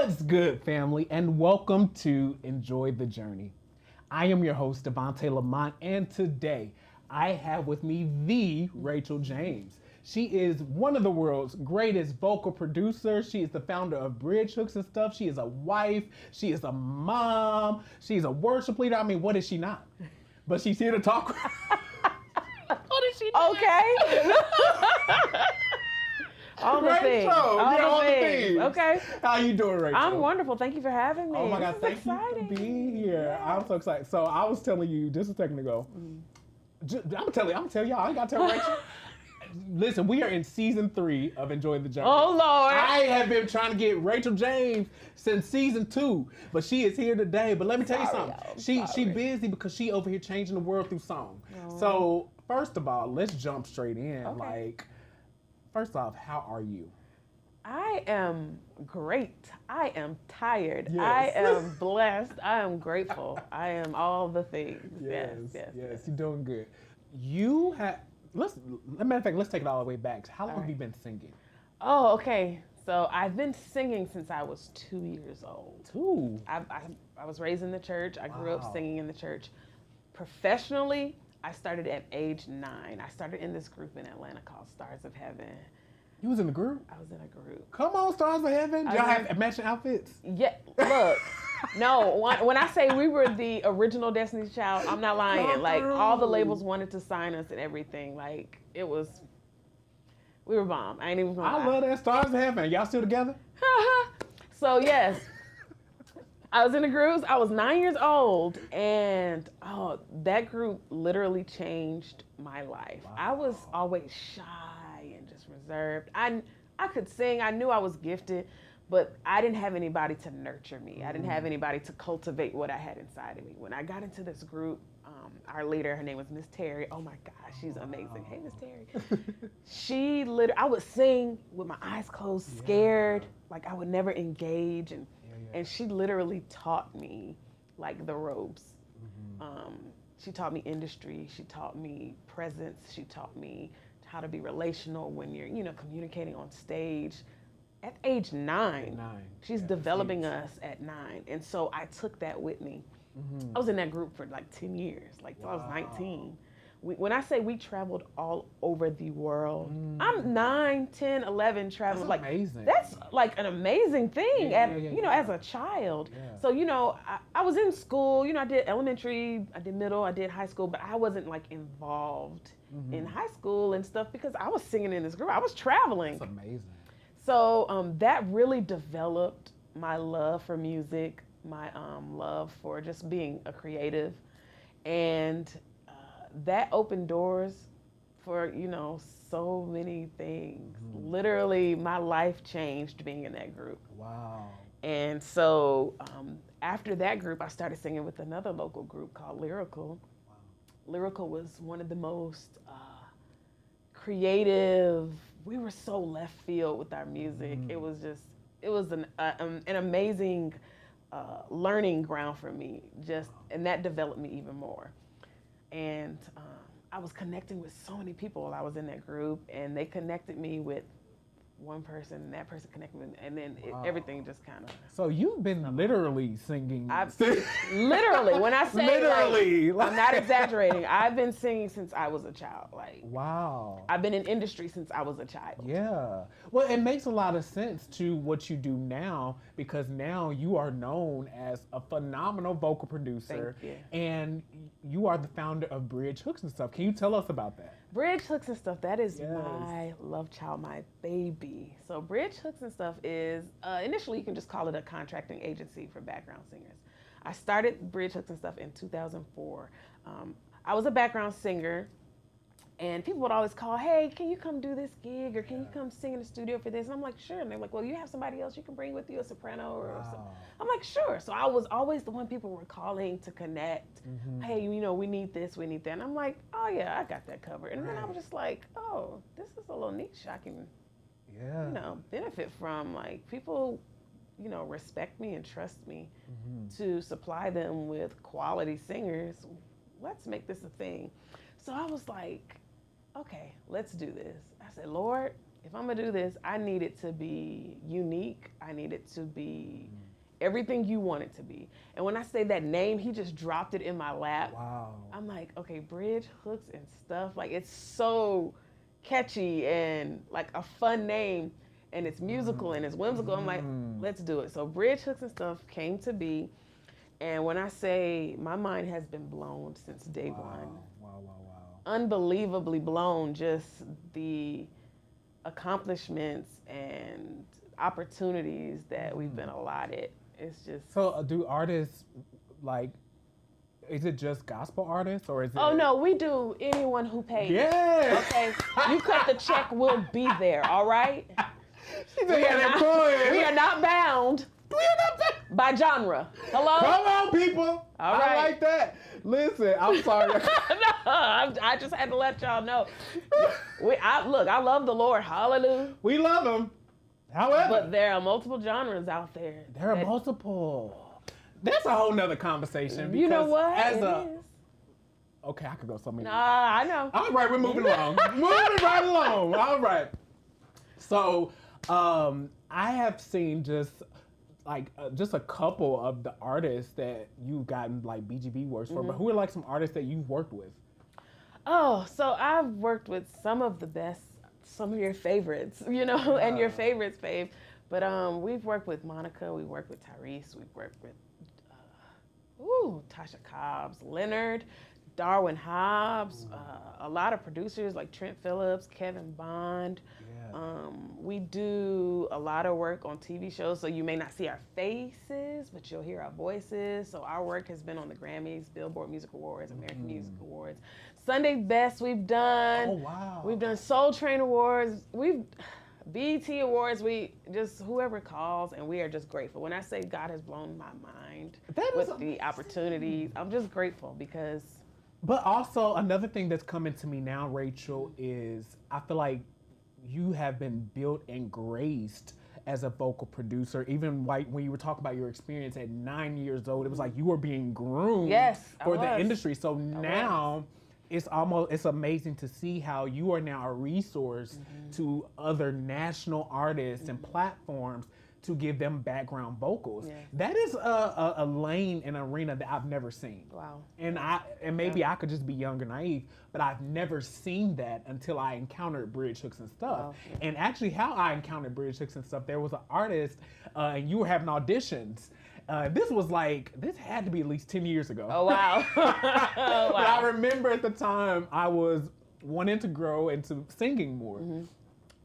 What's good, family, and welcome to Enjoy the Journey. I am your host, DeVante Lamont, and today I have with me the Rachel James. She is one of the world's greatest vocal producers. She is the founder of Bridge Hooks and stuff. She is a wife. She is a mom. She's a worship leader. I mean, what is she not? But she's here to talk. What is she doing? Okay. All the things. All the things. Okay. How you doing, Rachel? I'm wonderful. Thank you for having me. Oh my God, thank you for being here. Yeah. I'm so excited. So I was telling you just a second ago. I'm gonna tell y'all. I ain't gotta tell Rachel. Listen, we are in season 3 of Enjoy the Journey. Oh Lord! I have been trying to get Rachel James since season 2, but she is here today. But let me tell you something. She busy because she over here changing the world through song. Oh. So first of all, let's jump straight in. Okay. Like, first off, how are you? I am great. I am tired. Yes. I am blessed. I am grateful. I am all the things. Yes. You're doing good. You have. Matter of fact, let's take it all the way back. How long have you been singing? Oh, okay. So I've been singing since I was 2 years old. 2? I was raised in the church. I grew up singing in the church. Professionally, I started at age 9. I started in this group in Atlanta called Stars of Heaven. You was in the group? I was in a group. Come on, Stars of Heaven. Y'all have matching outfits? Yeah, look. No, when I say we were the original Destiny's Child, I'm not lying. Like, all the labels wanted to sign us and everything. Like, we were bomb. I ain't even gonna lie. I love that. Stars of Heaven. Y'all still together? So, yes. I was in the groups. I was 9 years old, and that group literally changed my life. Wow. I was always shy and just reserved. I could sing. I knew I was gifted, but I didn't have anybody to nurture me. I didn't have anybody to cultivate what I had inside of me. When I got into this group, our leader, her name was Miss Terry. Oh my gosh, she's amazing. Hey, Miss Terry. I would sing with my eyes closed, scared, like I would never engage, and she literally taught me like the ropes. She taught me industry. She taught me presence. She taught me how to be relational when you're, communicating on stage. At age 9, she's developing us at 9. And so I took that with me. I was in that group for like 10 years, like till I was 19. When I say we traveled all over the world, I'm 9, 10, 11 traveling. That's amazing. That's like an amazing thing as a child. Yeah. So, I was in school, I did elementary, I did middle, I did high school, but I wasn't like involved in high school and stuff because I was singing in this group. I was traveling. That's amazing. So that really developed my love for music, my love for just being a creative, and that opened doors for, so many things. Literally, my life changed being in that group. Wow. And so after that group, I started singing with another local group called Lyrical. Wow. Lyrical was one of the most creative. We were so left field with our music. It was an amazing learning ground for me, and that developed me even more. And I was connecting with so many people while I was in that group, and they connected me with one person, and that person connected me, and then everything just kind of. So you've been literally singing. Literally, when I say literally, I'm not exaggerating. I've been singing since I was a child. Like, wow. I've been in industry since I was a child. Yeah. Well, it makes a lot of sense to what you do now, because now you are known as a phenomenal vocal producer. Thank you. And you are the founder of Bridge Hooks and stuff. Can you tell us about that? Bridge Hooks and stuff, that is my love child, my baby. So Bridge Hooks and stuff is, initially you can just call it a contracting agency for background singers. I started Bridge Hooks and stuff in 2004. I was a background singer, and people would always call, hey, can you come do this gig, or can you come sing in the studio for this? And I'm like, sure. And they're like, well, you have somebody else you can bring with you, a soprano or something. I'm like, sure. So I was always the one people were calling to connect. Hey, we need this, we need that. And I'm like, oh yeah, I got that covered. And then I was just like, oh, this is a little niche I can, benefit from. Like, people, respect me and trust me to supply them with quality singers. Let's make this a thing. So I was like, okay, let's do this. I said, Lord, if I'm gonna do this, I need it to be unique. I need it to be everything you want it to be. And when I say that name, he just dropped it in my lap. Wow. I'm like, okay, bridge, hooks, and stuff. Like, it's so catchy and like a fun name, and it's musical and it's whimsical. I'm like, let's do it. So bridge, hooks, and stuff came to be. And when I say my mind has been blown since day one. Wow. Unbelievably blown, just the accomplishments and opportunities that we've been allotted. It's just... So do artists, like, is it just gospel artists or is it... Oh no, we do anyone who pays. Yeah. Okay, you cut the check, we'll be there, all right? We are not bound by genre. Hello? Come on, people. All right. I like that. Listen, I'm sorry. No, I just had to let y'all know. I love the Lord. Hallelujah. We love him. However, But there are multiple genres out there. there are multiple. That's a whole nother conversation. You know because what? As It is. Okay, I could go so many. I know. All right, we're moving along. Moving right along. All right. So, I have seen just a couple of the artists that you've gotten like BGB awards for, but who are like some artists that you've worked with? Oh, so I've worked with some of the best, some of your favorites, and your favorites, fave. But we've worked with Monica, we've worked with Tyrese, we've worked with Tasha Cobbs, Leonard, Darwin Hobbs, a lot of producers like Trent Phillips, Kevin Bond. We do a lot of work on TV shows, so you may not see our faces, but you'll hear our voices. So our work has been on the Grammys, Billboard Music Awards, American Music Awards, Sunday Best we've done. Oh, wow. We've done Soul Train Awards. We've BET Awards. We just, whoever calls, and we are just grateful. When I say God has blown my mind with the opportunities, I'm just grateful because... But also another thing that's coming to me now, Rachel, is I feel like you have been built and graced as a vocal producer. Even like when you were talking about your experience at 9 years old, it was like you were being groomed for the industry. So now it's amazing to see how you are now a resource to other national artists and platforms to give them background vocals. Yeah. That is a lane and arena that I've never seen. Wow. And maybe I could just be young and naive, but I've never seen that until I encountered bridge hooks and stuff. Wow. And actually how I encountered bridge hooks and stuff, there was an artist and you were having auditions. This had to be at least 10 years ago. Oh, wow. But I remember at the time I was wanting to grow into singing more.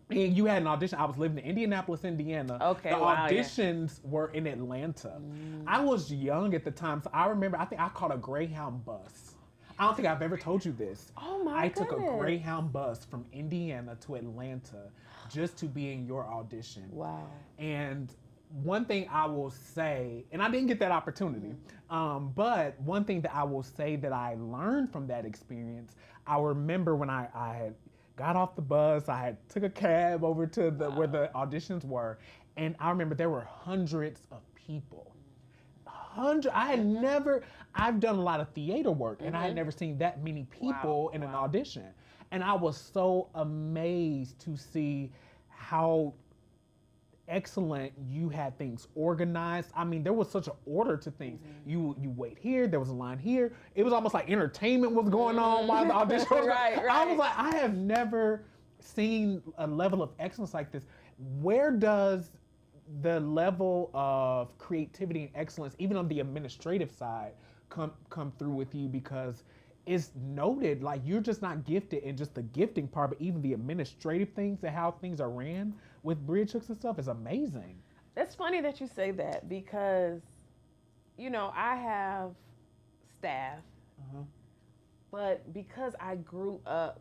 And you had an audition. I was living in Indianapolis, Indiana. Okay, the auditions were in Atlanta. I was young at the time, so I remember, I think I caught a Greyhound bus. I don't think I've ever told you this. Oh my I took a goodness. Greyhound bus from Indiana to Atlanta just to be in your audition. Wow. And one thing I will say, and I didn't get that opportunity, but one thing that I will say that I learned from that experience, I remember when I had got off the bus, I had took a cab over to where the auditions were, and I remember there were hundreds of people. I've done a lot of theater work, and I had never seen that many people in an audition. And I was so amazed to see how excellent you had things organized. I mean, there was such an order to things. You wait here, there was a line here. It was almost like entertainment was going on while the audition was Right. I was like, I have never seen a level of excellence like this. Where does the level of creativity and excellence, even on the administrative side, come through with you? Because it's noted, like, you're just not gifted in just the gifting part, but even the administrative things and how things are ran with bridge hooks and stuff is amazing. It's funny that you say that because, I have staff, but because I grew up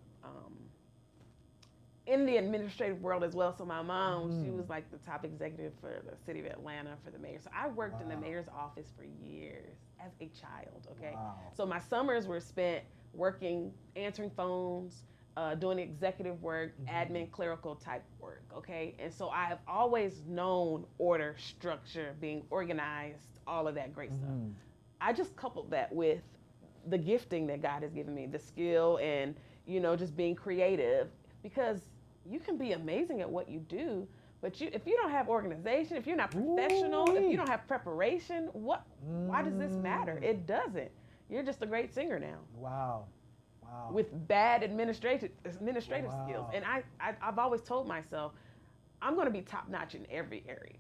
in the administrative world as well. So my mom, she was like the top executive for the city of Atlanta for the mayor. So I worked in the mayor's office for years as a child, okay? Wow. So my summers were spent working, answering phones, doing executive work, admin, clerical type work, okay? And so I have always known order, structure, being organized, all of that great stuff. I just coupled that with the gifting that God has given me, the skill and, just being creative, because you can be amazing at what you do, but if you don't have organization, if you're not professional, if you don't have preparation, why does this matter? It doesn't. You're just a great singer now. Wow. Wow. With bad administrative skills. And I've always told myself, I'm going to be top notch in every area.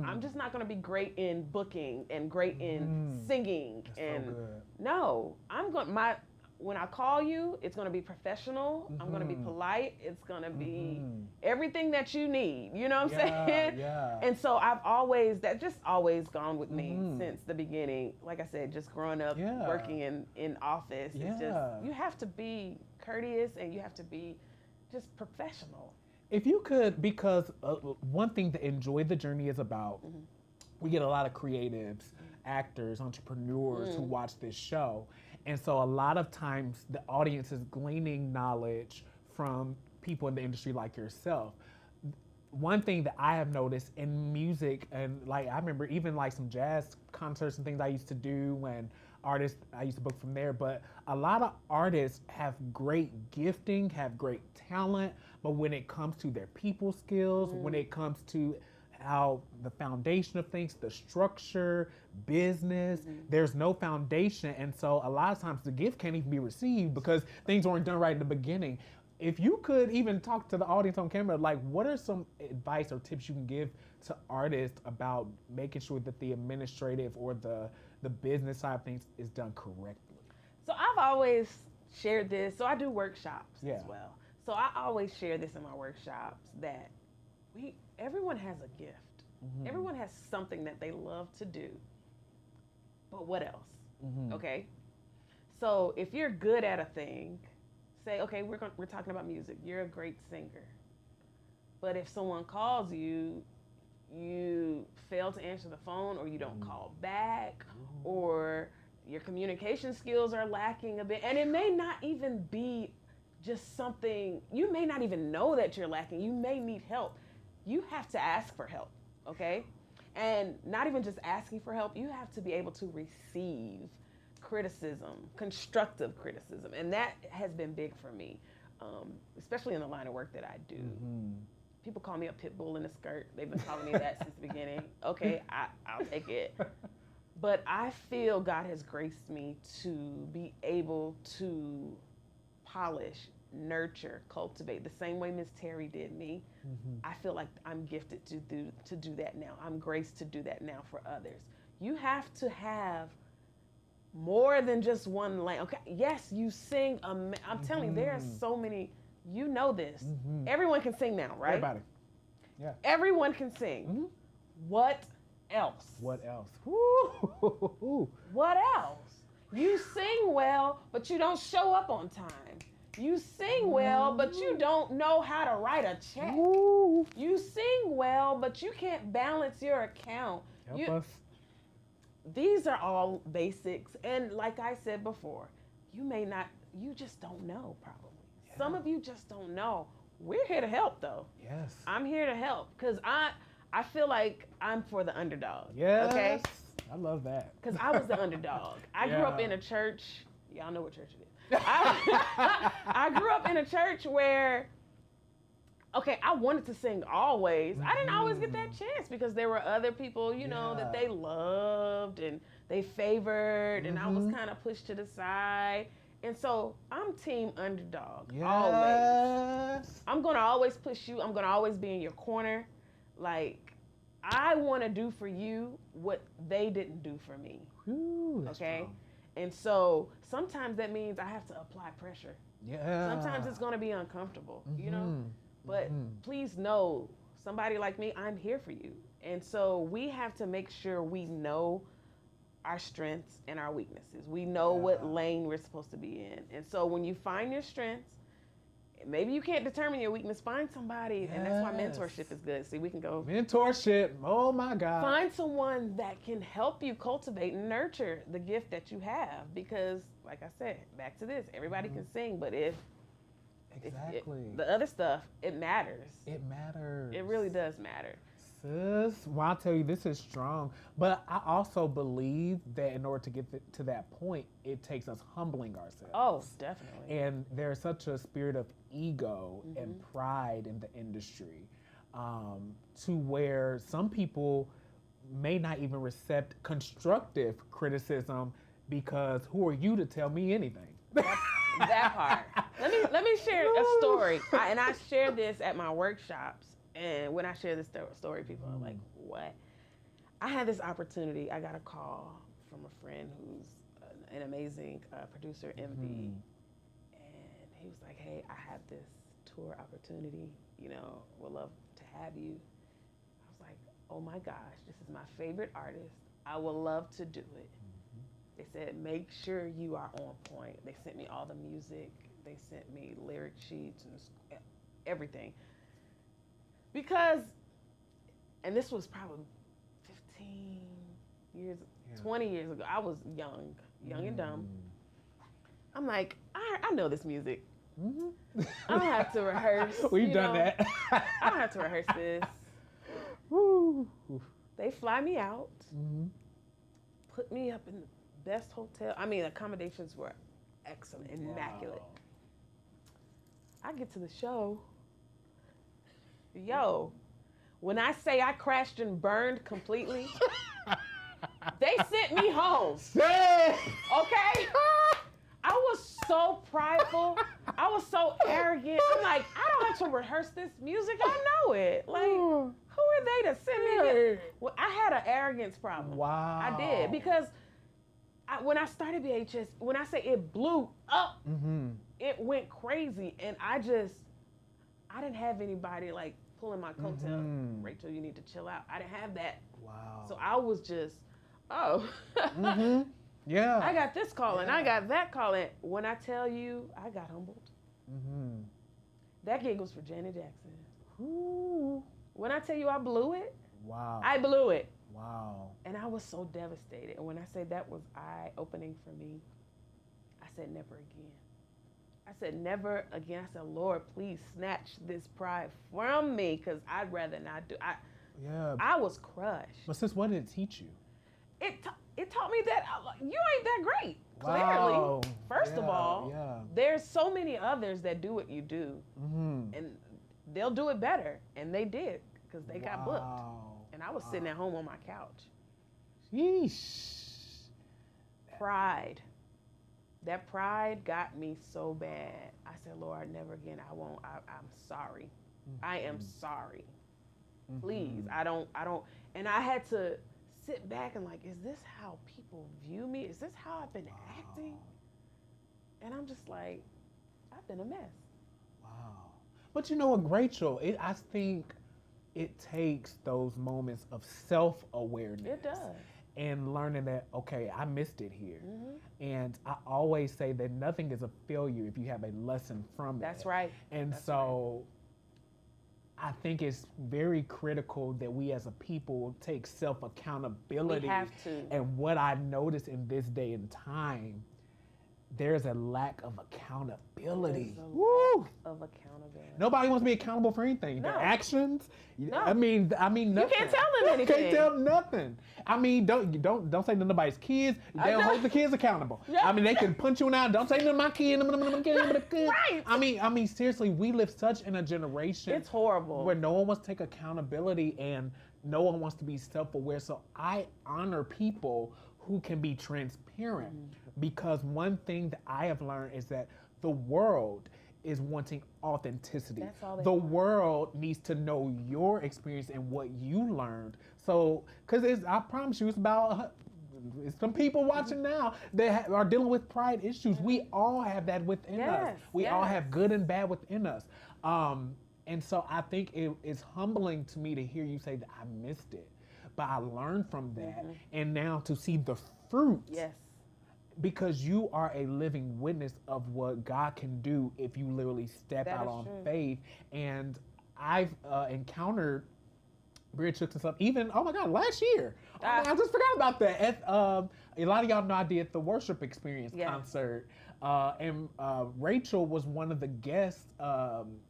I'm just not going to be great in booking and great in singing. That's so good. No, when I call you, it's going to be professional. I'm going to be polite. It's going to be everything that you need. You know what I'm saying? Yeah. And so that's just always gone with me since the beginning. Like I said, just growing up, working in office. It's just, you have to be courteous and you have to be just professional. If you could, because one thing that Enjoy the Journey is about, we get a lot of creatives, actors, entrepreneurs who watch this show. And so a lot of times the audience is gleaning knowledge from people in the industry like yourself. One thing that I have noticed in music, and like I remember even like some jazz concerts and things I used to do when artists, I used to book from there, but a lot of artists have great gifting, have great talent, but when it comes to their people skills, when it comes to how the foundation of things, the structure, business, there's no foundation. And so a lot of times the gift can't even be received because things weren't done right in the beginning. If you could even talk to the audience on camera, like what are some advice or tips you can give to artists about making sure that the administrative or the business side of things is done correctly? So I've always shared this. So I do workshops as well. So I always share this in my workshops that everyone has a gift. Everyone has something that they love to do. But what else? Okay? So if you're good at a thing, say, okay, we're talking about music. You're a great singer. But if someone calls you, you fail to answer the phone or you don't call back or your communication skills are lacking a bit. And it may not even be just something, you may not even know that you're lacking. You may need help. You have to ask for help, okay? And not even just asking for help, you have to be able to receive criticism, constructive criticism. And that has been big for me, especially in the line of work that I do. People call me a pit bull in a skirt. They've been calling me that since the beginning. Okay, I'll take it. But I feel God has graced me to be able to polish, nurture, cultivate the same way Miss Terry did me. I feel like I'm gifted to do that now. I'm graced to do that now for others. You have to have more than just one lane. Okay, yes, you sing. I'm telling you, there are so many. You know this. Everyone can sing now, right? Everybody. Yeah. Everyone can sing. What else? What else? What else? You sing well, but you don't show up on time. You sing well, but you don't know how to write a check. You sing well, but you can't balance your account. Help us. These are all basics. And like I said before, you just don't know probably. Yeah. Some of you just don't know. We're here to help though. Yes. I'm here to help because I feel like I'm for the underdog. Yes. Okay. I love that. Because I was the underdog. I grew up in a church. Y'all know what church it is. I grew up in a church where, okay, I wanted to sing always. I didn't always get that chance because there were other people, you know, that they loved and they favored, and I was kind of pushed to the side. And so I'm team underdog, always. I'm going to always push you. I'm going to always be in your corner. Like, I want to do for you what they didn't do for me. Okay? Strong. And so sometimes that means I have to apply pressure. Yeah. Sometimes it's going to be uncomfortable, you know? But please know, somebody like me, I'm here for you. And so we have to make sure we know our strengths and our weaknesses. We know what lane we're supposed to be in. And so when you find your strengths, maybe you can't determine your weakness, find somebody, and that's why mentorship is good. See, we can go. Mentorship, oh my God. Find someone that can help you cultivate and nurture the gift that you have. Because, like I said, back to this, everybody can sing, but if the other stuff, it matters. It matters. It really does matter. Sis, well, I'll tell you, this is strong. But I also believe that in order to get to that point, it takes us humbling ourselves. Oh, definitely. And there's such a spirit of ego and pride in the industry, to where some people may not even accept constructive criticism because who are you to tell me anything? That part. Let me share a story. And I share this at my workshops. And when I share this story, people are like, what? I had this opportunity. I got a call from a friend who's an amazing producer, MV. And he was like, hey, I have this tour opportunity. You know, would love to have you. I was like, oh my gosh, this is my favorite artist. I would love to do it. They said, make sure you are on point. They sent me all the music. They sent me lyric sheets and everything. Because, and this was probably 15 years, 20 years ago. I was young and dumb. I'm like, I know this music. I don't have to rehearse. We've done that. I don't have to rehearse this. They fly me out, put me up in the best hotel. I mean, accommodations were excellent, immaculate. Wow. I get to the show. Yo, when I say I crashed and burned completely, they sent me home. Okay? I was so prideful. I was so arrogant. I'm like, I don't have to rehearse this music. I know it. Like, who are they to send me here? Well, I had an arrogance problem. Wow. I did. Because when I started BHS, when I say it blew up, it went crazy. And I didn't have anybody like pulling my coattail. Rachel, you need to chill out. I didn't have that. Wow. So I was just, yeah. I got this calling. I got that calling. When I tell you, I got humbled. That gig was for Janet Jackson. When I tell you I blew it, wow. I blew it. Wow. And I was so devastated. And when I say that was eye-opening for me, I said never again. I said never again. I said, Lord, please snatch this pride from me, because I'd rather not do. I was crushed. But sis, what did it teach you? It taught me that you ain't that great. Wow. Clearly, first of all, there's so many others that do what you do, and they'll do it better, and they did, because they got booked, and I was sitting at home on my couch. Yeesh. Pride. That pride got me so bad. I said, Lord, never again. I won't. I'm sorry. I am sorry. Please. I don't. And I had to sit back and like, is this how people view me? Is this how I've been acting? And I'm just like, I've been a mess. Wow. But you know what, Rachel, I think it takes those moments of self-awareness. It does. And learning that, okay, I missed it here. And I always say that nothing is a failure if you have a lesson from it. That's right. And so I think it's very critical that we as a people take self-accountability. We have to. And what I notice in this day and time, there's a lack of accountability. Woo! Of accountability. Nobody wants to be accountable for anything. No. Their actions. No. I mean, nothing. You can't tell them anything. Can't tell them nothing. I mean, don't say to nobody's kids. They don't hold the kids accountable. Yeah. I mean, they can punch you in the eye. Don't say to my kid. Right. I mean, seriously, we live such in a generation. It's horrible. Where no one wants to take accountability and no one wants to be self-aware. So I honor people who can be transparent, because one thing that I have learned is that the world is wanting authenticity. That's all they the want. world needs to know your experience and what you learned. So, because I promise you, it's about some people watching now that are dealing with pride issues. We all have that within us. We all have good and bad within us. And so I think it is humbling to me to hear you say that I missed it. But I learned from that, and now to see the fruit. Yes. Because you are a living witness of what God can do if you literally step out on faith. And I've encountered bridge hooks and stuff, even, oh my God, last year. I just forgot about that. A lot of y'all know I did the Worship Experience Yes. concert, and Rachel was one of the guest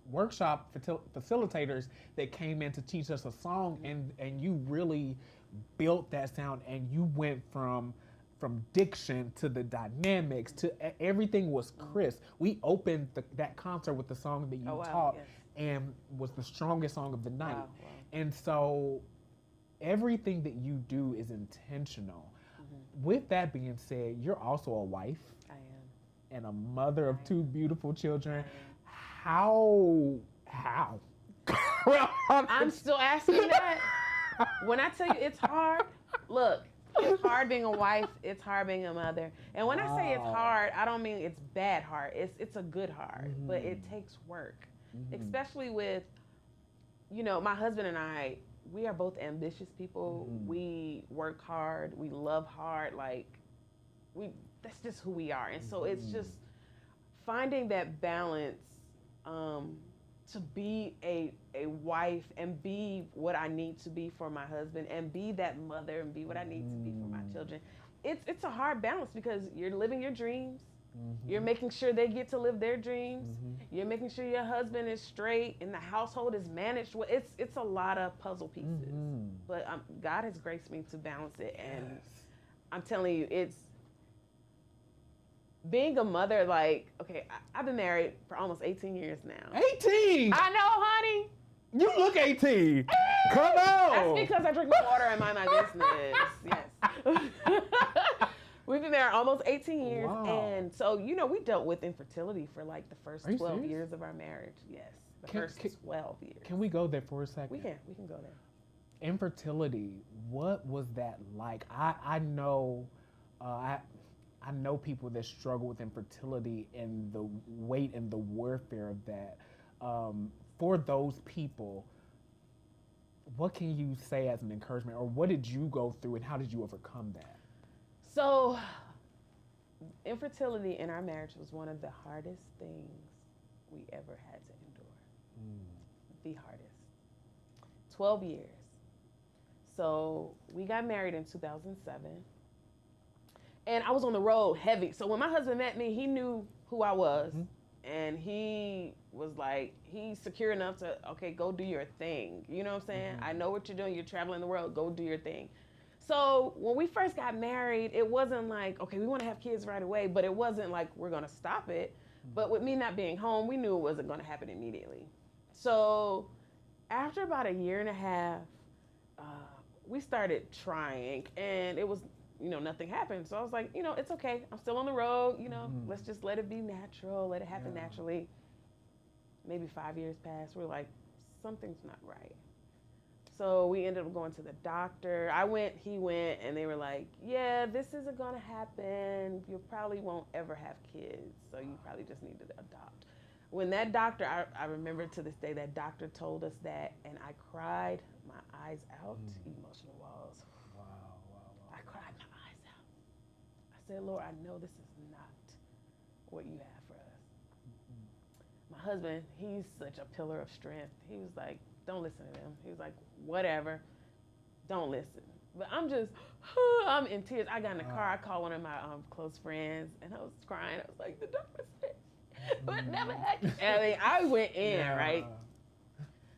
workshop facilitators that came in to teach us a song, and you really built that sound, and you went from diction to the dynamics to everything was crisp. We opened that concert with the song that you taught, yes. and was the strongest song of the night. Wow. And so everything that you do is intentional. With that being said, you're also a wife. I am. And a mother of two beautiful children. How? I'm still asking that. When I tell you it's hard, look, it's hard being a wife, it's hard being a mother. And when I say it's hard, I don't mean it's bad hard. It's a good hard, but it takes work. Especially with, my husband and I, we are both ambitious people. We work hard, we love hard, that's just who we are. And so it's just finding that balance to be a wife and be what I need to be for my husband and be that mother and be what I need to be for my children. It's a hard balance because you're living your dreams. You're making sure they get to live their dreams. You're making sure your husband is straight and the household is managed. Well, it's a lot of puzzle pieces. But God has graced me to balance it. And I'm telling you, it's being a mother, I've been married for almost 18 years now. 18? I know, honey. You look 18. Come on. That's because I drink my water and mind my business. Yes. We've been married almost 18 years. Wow. And so, we dealt with infertility for the first Are you 12 serious? years of our marriage. Yes. First 12 years. Can we go there for a second? We can go there. Infertility, what was that like? I know I know people that struggle with infertility and the weight and the warfare of that. For those people, what can you say as an encouragement, or what did you go through and how did you overcome that? So, infertility in our marriage was one of the hardest things we ever had to endure. The hardest. 12 years. So, we got married in 2007. And I was on the road heavy. So when my husband met me, he knew who I was. And he was he's secure enough to, okay, go do your thing. You know what I'm saying? I know what you're doing. You're traveling the world. Go do your thing. So when we first got married, it wasn't okay, we want to have kids right away. But it wasn't we're going to stop it. But with me not being home, we knew it wasn't going to happen immediately. So after about a year and a half, we started trying. And it was... nothing happened. So I was like, it's okay. I'm still on the road. Let's just let it be natural. Let it happen naturally. Maybe 5 years passed. We're like, something's not right. So we ended up going to the doctor. I went, he went, and they were like, yeah, this isn't going to happen. You probably won't ever have kids. So you probably just need to adopt. When that doctor, I remember to this day, that doctor told us that, and I cried my eyes out, emotional walls. I cried my eyes out. I said, Lord, I know this is not what you have for us. My husband, he's such a pillar of strength. He was like, don't listen to them. He was like, whatever, don't listen. But I'm in tears. I got in the car. I called one of my close friends, and I was crying. I was like, the doctor said, but never had kids. I went in, right?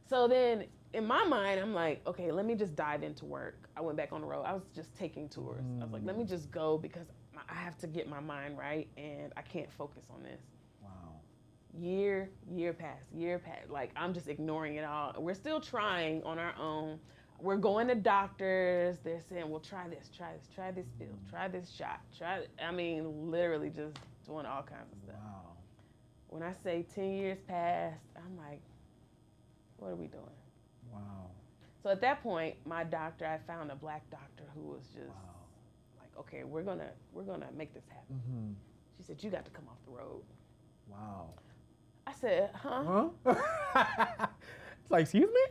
So then, in my mind, I'm like, okay, let me just dive into work. I went back on the road. I was just taking tours. I was like, let me just go because I have to get my mind right and I can't focus on this. Wow. Year passed. I'm just ignoring it all. We're still trying on our own. We're going to doctors. They're saying, well, try this pill, try this shot, literally just doing all kinds of stuff. Wow. When I say 10 years passed, I'm like, what are we doing? Wow. So at that point, my doctor, I found a black doctor who was just okay, we're gonna make this happen. She said, you got to come off the road. Wow. I said, huh? It's like, excuse me?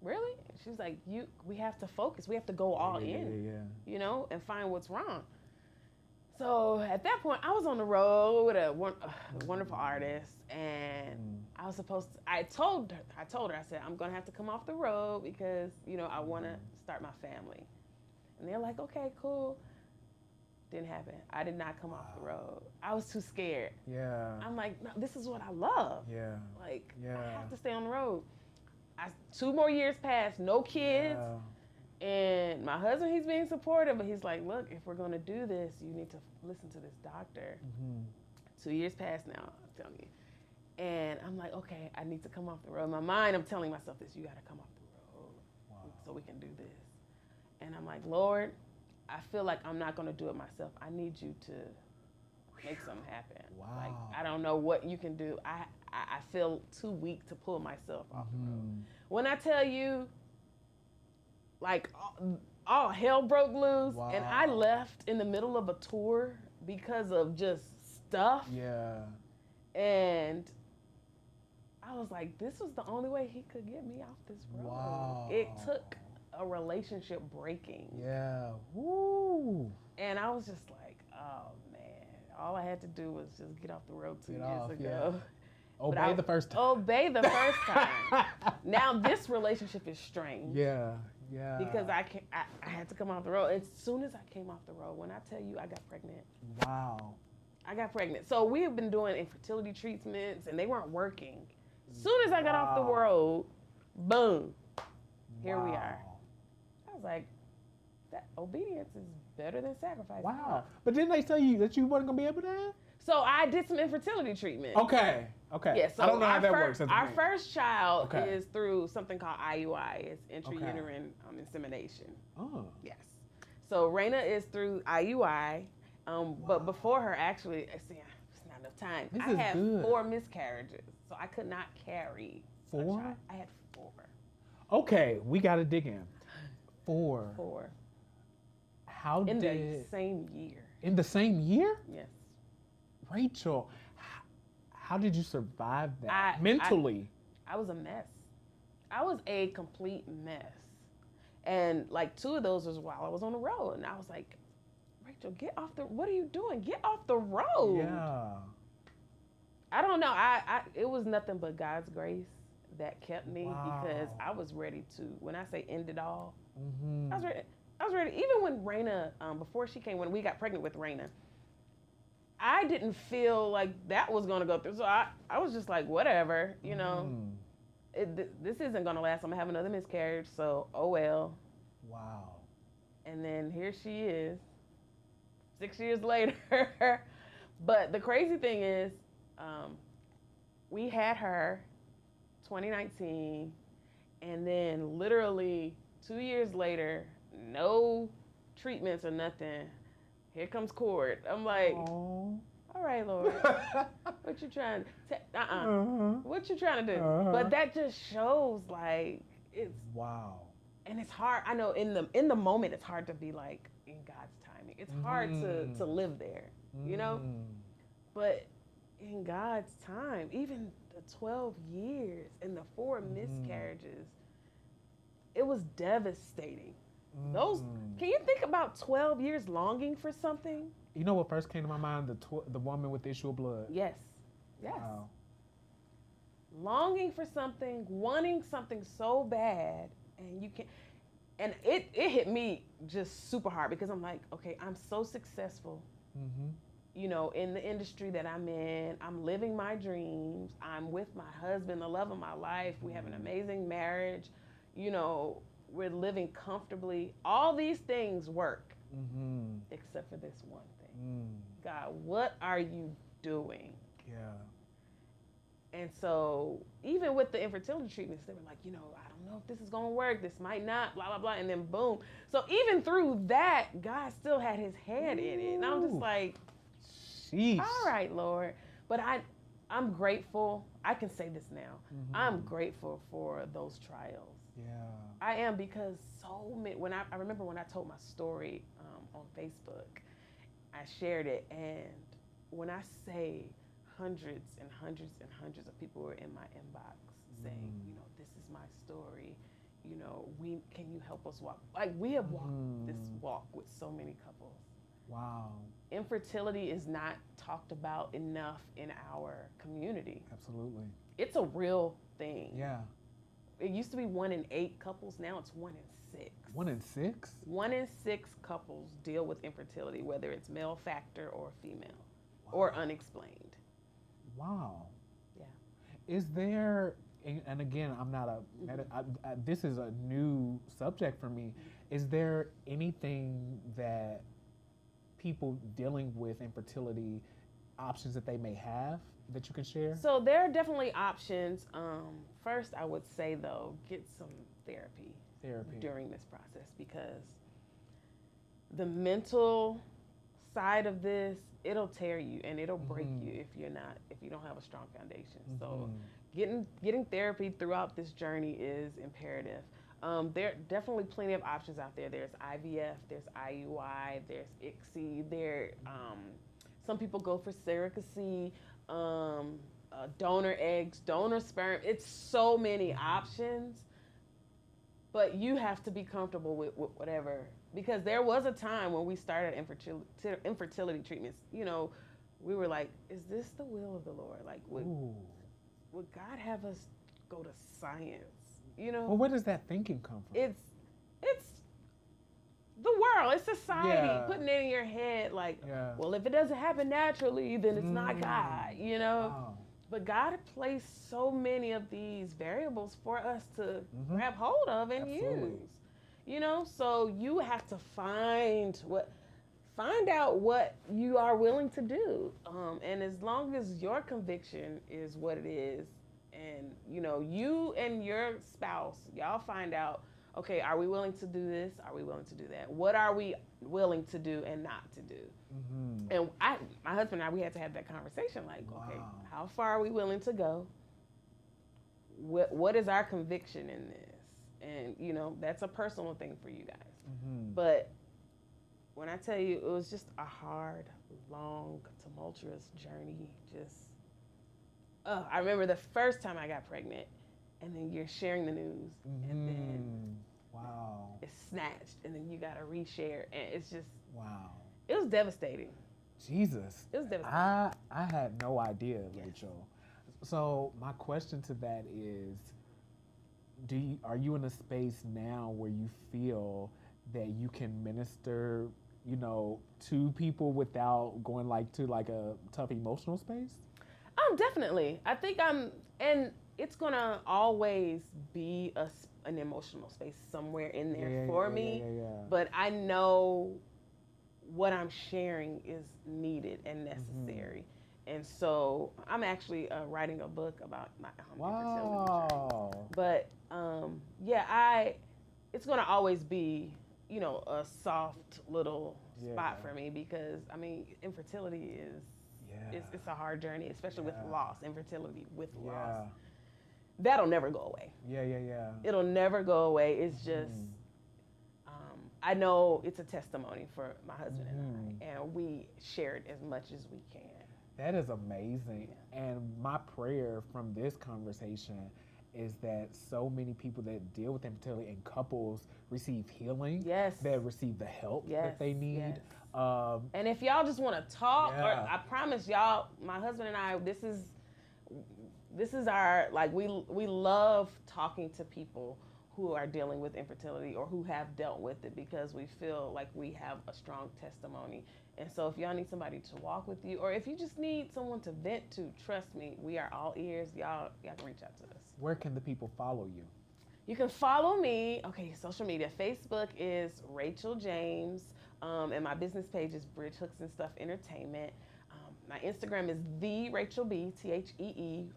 Really? She's like, we have to focus. We have to go all in, and find what's wrong. So at that point, I was on the road with a wonderful artist, and I was supposed to. I told her. I said, I'm gonna have to come off the road because I want to start my family. And they're like, okay, cool. Didn't happen. I did not come off the road. I was too scared. Yeah. I'm like, no, this is what I love. Yeah. Like, Yeah. I have to stay on the road. 2 more years passed, no kids. Yeah. And my husband, he's being supportive, but he's like, look, if we're going to do this, you need to listen to this doctor. 2 years passed now, I'm telling you. And I'm like, okay, I need to come off the road. In my mind, I'm telling myself this, you got to come off the road so we can do this. And I'm like, Lord, I feel like I'm not going to do it myself. I need you to make something happen. Wow. Like, I don't know what you can do. I feel too weak to pull myself off the road. When I tell you, like, all hell broke loose, and I left in the middle of a tour because of just stuff. Yeah. And I was like, this was the only way he could get me off this road. Wow. It took a relationship breaking. Yeah. Woo. And I was just like, oh man, all I had to do was just get off the road 2 years ago. Yeah. Obey the first time. Obey the first time. Now this relationship is strained. Yeah. Yeah. Because I had to come off the road. As soon as I came off the road, when I tell you I got pregnant. Wow. I got pregnant. So we have been doing infertility treatments and they weren't working. As soon as I got off the road, boom, here we are. I was like, that obedience is better than sacrifice. Wow. But didn't they tell you that you weren't going to be able to have? So I did some infertility treatment. Okay. Yeah, so I don't know how that works. Our first child is through something called IUI. It's intrauterine insemination. Oh. Yes. So Raina is through IUI. But before her, actually, it's not enough time. I had 4 miscarriages, so I could not carry 4? a child. I had 4. Okay, we got to dig in. 4. 4. How in did... the same year. In the same year? Yes. Rachel, how did you survive that mentally? I was a mess. I was a complete mess. And like 2 of those was while I was on the road. And I was like, Rachel, what are you doing? Get off the road. Yeah. I don't know. It was nothing but God's grace that kept me because I was ready to, when I say end it all, I was ready. Even when Raina, before she came, when we got pregnant with Raina, I didn't feel like that was going to go through. So I was just like, whatever, you know, this isn't going to last. I'm going to have another miscarriage. So, oh well. Wow. And then here she is, 6 years later. But the crazy thing is, we had her 2019, and then literally 2 years later, no treatments or nothing. Here comes Cord. I'm like, all right, Lord, what you trying to? What you trying to do? But that just shows like it's and it's hard. I know in the moment it's hard to be like in God's timing. It's hard to live there, you know. But in God's time, even the 12 years and the 4 miscarriages, it was devastating. Those, can you think about 12 years longing for something? You know what first came to my mind? The woman with the issue of blood. Yes. Wow. Longing for something, wanting something so bad, and you can't. And it hit me just super hard because I'm like, okay, I'm so successful, you know, in the industry that I'm in. I'm living my dreams. I'm with my husband, the love of my life. We have an amazing marriage. You know, we're living comfortably. All these things work, except for this one thing. God, what are you doing? Yeah. And so even with the infertility treatments, they were like, you know, I don't know if this is going to work. This might not, blah, blah, blah. And then boom. So even through that, God still had his hand in it. And I'm just like, sheesh. All right, Lord. But I'm grateful. I can say this now. I'm grateful for those trials. Yeah. I am, because so many, I remember when I told my story on Facebook, I shared it, and when I say hundreds and hundreds and hundreds of people were in my inbox saying, you know, this is my story, you know, can you help us walk? Like, we have walked this walk with so many couples. Wow. Infertility is not talked about enough in our community. Absolutely. It's a real thing. Yeah. It used to be 1 in 8 couples. Now it's 1 in 6. 1 in 6? 1 in 6 couples deal with infertility, whether it's male factor or female, or unexplained. Wow. Yeah. Is there, and again, I'm not this is a new subject for me. Is there anything that people dealing with infertility, options that they may have that you can share? So there are definitely options. First, I would say though, get some therapy during this process, because the mental side of this, it'll tear you and it'll break you if you don't have a strong foundation. So getting therapy throughout this journey is imperative. There are definitely plenty of options out there. There's IVF, there's IUI, there's ICSI. Some people go for surrogacy, donor eggs, donor sperm. It's so many options, but you have to be comfortable with whatever. Because there was a time when we started infertility treatments, we were like, is this the will of the Lord? Like, would God have us go to science? Well, where does that thinking come from? It's the world, it's society putting it in your head like, well, if it doesn't happen naturally, then it's not God, Wow. But God placed so many of these variables for us to grab hold of and use. So you have to find out what you are willing to do. And as long as your conviction is what it is, and you and your spouse, y'all find out, okay, are we willing to do this? Are we willing to do that? What are we willing to do and not to do? And my husband and I, we had to have that conversation, like, okay, how far are we willing to go? What is our conviction in this? And, that's a personal thing for you guys. But when I tell you, it was just a hard, long, tumultuous journey. I remember the first time I got pregnant, and then you're sharing the news, and then it's snatched, and then you got to reshare, and it's just it was devastating. Jesus, it was devastating. I had no idea, Rachel. So my question to that is, are you in a space now where you feel that you can minister, to people without going to a tough emotional space? Definitely. I think and it's gonna always be an emotional space somewhere in there for me. But I know what I'm sharing is needed and necessary. And so I'm actually writing a book about my infertility journey. But it's gonna always be, a soft little spot for me, because infertility is it's a hard journey, especially with loss. Infertility with loss, that'll never go away. It'll never go away. It's just I know it's a testimony for my husband and I, and we share it as much as we can. That is amazing. And my prayer from this conversation is that so many people that deal with infertility and couples receive healing, that receive the help that they need. And if y'all just want to talk, or I promise y'all, my husband and I, this is our, we love talking to people who are dealing with infertility or who have dealt with it, because we feel like we have a strong testimony. And so if y'all need somebody to walk with you, or if you just need someone to vent to, trust me, we are all ears. Y'all can reach out to us. Where can the people follow you? You can follow me, social media. Facebook is Rachel James, and my business page is Bridge Hooks and Stuff Entertainment. My Instagram is the Rachel B, TheeRachelB.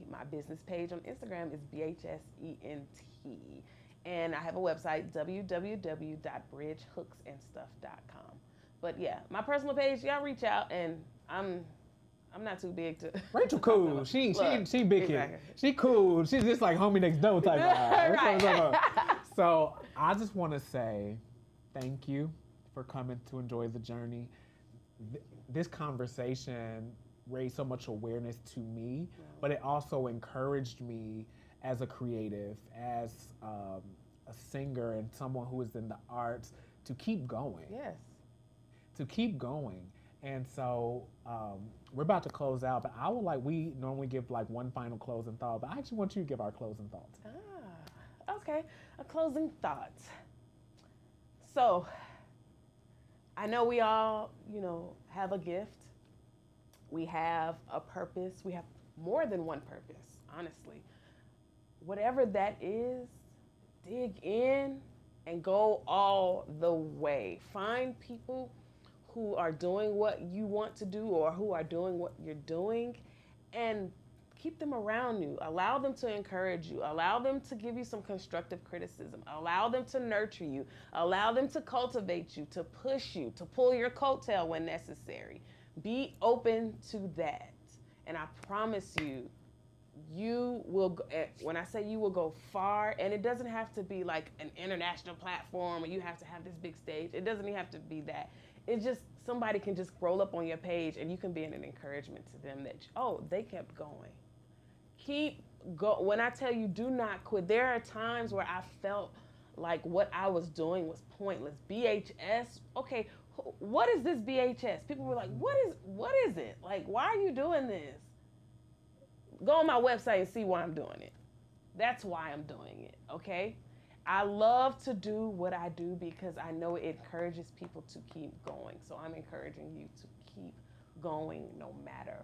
My business page on Instagram is BHSENT. And I have a website, www.bridgehooksandstuff.com. But yeah, my personal page, y'all reach out, and I'm not too big to. Rachel cool. She big kid. She cool. She's just like homie next door type of right. So I just want to say thank you for coming to enjoy the journey. This conversation raised so much awareness to me, but it also encouraged me as a creative, as a singer, and someone who is in the arts to keep going. Yes. To keep going. And so we're about to close out, but I would we normally give one final closing thought, but I actually want you to give our closing thoughts. Okay, a closing thought. So, I know we all, have a gift. We have a purpose. We have more than one purpose, honestly. Whatever that is, dig in and go all the way. Find people who are doing what you want to do or who are doing what you're doing, and keep them around you. Allow them to encourage you. Allow them to give you some constructive criticism. Allow them to nurture you. Allow them to cultivate you, to push you, to pull your coattail when necessary. Be open to that. And I promise you, you will, when I say you will go far, and it doesn't have to be like an international platform or you have to have this big stage. It doesn't even have to be that. It's just somebody can just scroll up on your page and you can be an encouragement to them that, oh, they kept going. Keep go. When I tell you do not quit, there are times where I felt like what I was doing was pointless. BHS, okay, what is this BHS? People were like, what is it? Like, why are you doing this? Go on my website and see why I'm doing it. That's why I'm doing it, okay? I love to do what I do because I know it encourages people to keep going. So I'm encouraging you to keep going no matter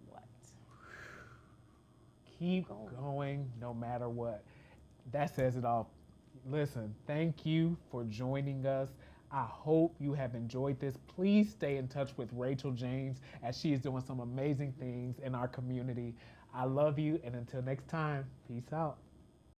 what. Keep going no matter what. That says it all. Listen, thank you for joining us. I hope you have enjoyed this. Please stay in touch with Rachel James as she is doing some amazing things in our community. I love you, and until next time, peace out.